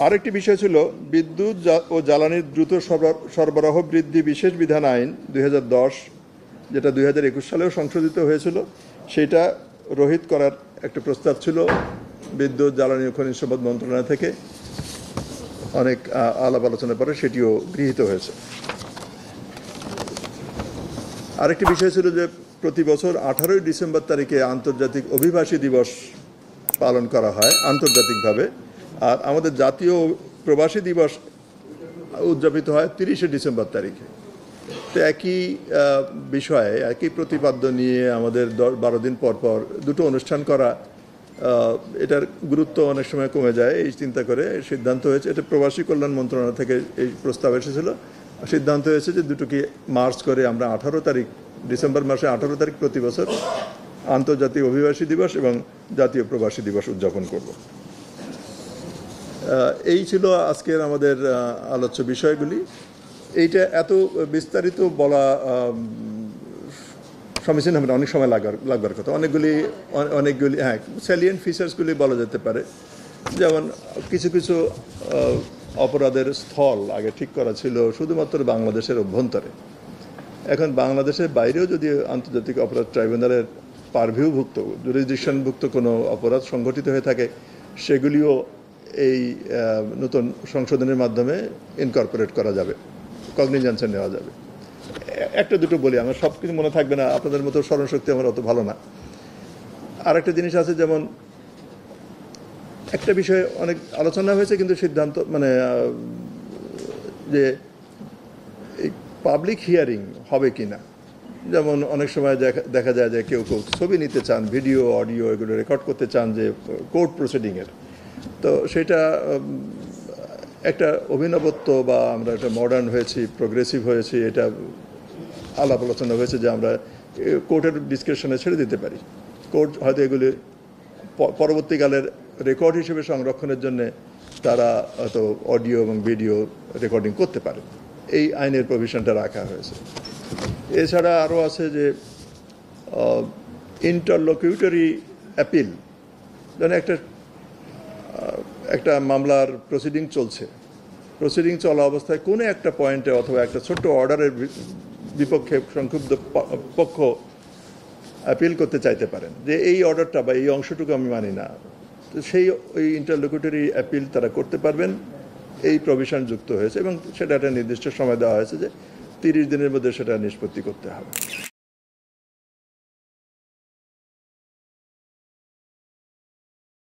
আরেকটি বিষয় ছিল বিদ্যুৎ ও জ্বালানির দ্রুত সরবরাহ বৃদ্ধি বিশেষ বিধান আইন 2010, যেটা 2021 সালেও সংশোধিত হয়েছিল। সেটা রহিত করার একটা প্রস্তাব ছিল বিদ্যুৎ, জ্বালানি ও খনিজ সম্পদ মন্ত্রণালয় থেকে। অনেক আলাপ আলোচনার পরে সেটিও গৃহীত হয়েছে। আরেকটি বিষয় ছিল যে প্রতি বছর 18ই ডিসেম্বর তারিখে আন্তর্জাতিক অভিবাসী দিবস পালন করা হয় আন্তর্জাতিকভাবে, আর আমাদের জাতীয় প্রবাসী দিবস উদযাপিত হয় 30শে ডিসেম্বর তারিখে। তো একই বিষয়ে একই প্রতিপাদ্য নিয়ে আমাদের 12 দিন পর পর দুটো অনুষ্ঠান করা, এটার গুরুত্ব অনেক সময় কমে যায়। এই চিন্তা করে সিদ্ধান্ত হয়েছে, এটা প্রবাসী কল্যাণ মন্ত্রণালয় থেকে এই প্রস্তাব এসেছিল, সিদ্ধান্ত হয়েছে যে দুটোকে মার্চ করে আমরা 18 তারিখ ডিসেম্বর মাসে 18 তারিখ প্রতি বছর আন্তর্জাতিক অভিবাসী দিবস এবং জাতীয় প্রবাসী দিবস উদযাপন করব। এই ছিল আজকের আমাদের আলোচ্য বিষয়গুলি। এইটা এত বিস্তারিত বলা সমীচীন হবে না, অনেক সময় লাগবার কথা। অনেকগুলি স্যালিয়েন্ট ফিচার্সগুলি বলা যেতে পারে। যেমন কিছু কিছু অপরাধের স্থল আগে ঠিক করা ছিল শুধুমাত্র বাংলাদেশের অভ্যন্তরে। এখন বাংলাদেশের বাইরেও যদি আন্তর্জাতিক অপরাধ ট্রাইব্যুনালের পারভিউভুক্ত জুরিসডিকশনভুক্ত কোনো অপরাধ সংঘটিত হয়ে থাকে, সেগুলিও এই নতুন সংশোধনের মাধ্যমে ইনকর্পোরেট করা যাবে, কগনিজেন্সে নেওয়া যাবে। একটা দুটো বলি, আমার সব কিছু মনে থাকবে না, আপনাদের মতো স্মরণশক্তি আমার অত ভালো না। আর একটা জিনিস আছে, যেমন একটা বিষয়ে অনেক আলোচনা হয়েছে কিন্তু সিদ্ধান্ত যে এই পাবলিক হিয়ারিং হবে কি না। যেমন অনেক সময় দেখা যায় যে কেউ ছবি নিতে চান, ভিডিও অডিও এগুলো রেকর্ড করতে চান যে কোর্ট প্রসিডিংয়ের। তো সেটা একটা অভিনবত্ব বা আমরা একটা মডার্ন হয়েছি, প্রোগ্রেসিভ হয়েছি, এটা আলাপ আলোচনা হয়েছে যে আমরা কোর্টের ডিসক্রিপশনে ছেড়ে দিতে পারি। কোর্ট হয়তো এগুলি পরবর্তীকালের রেকর্ড হিসেবে সংরক্ষণের জন্য তারা হয়তো অডিও এবং ভিডিও রেকর্ডিং করতে পারে। এই আইনের প্রভিশনটা রাখা হয়েছে। এছাড়া আরও আছে যে ইন্টারলোকিউটরি অ্যাপিল। যেন একটা মামলার প্রসিডিং চলছে, প্রসিডিং চলা অবস্থায় কোনো একটা পয়েন্টে অথবা একটা ছোট্ট অর্ডারের বিপক্ষে সংক্ষুব্ধ পক্ষ অ্যাপিল করতে চাইতে পারেন যে এই অর্ডারটা বা এই অংশটুকু আমি মানি না। তো সেই ওই ইন্টারলোকিউটরি অ্যাপিল তারা করতে পারবেন, এই প্রভিশন যুক্ত হয়েছে এবং সেটা একটা নির্দিষ্ট সময় দেওয়া হয়েছে যে 30 দিনের মধ্যে সেটা নিষ্পত্তি করতে হবে।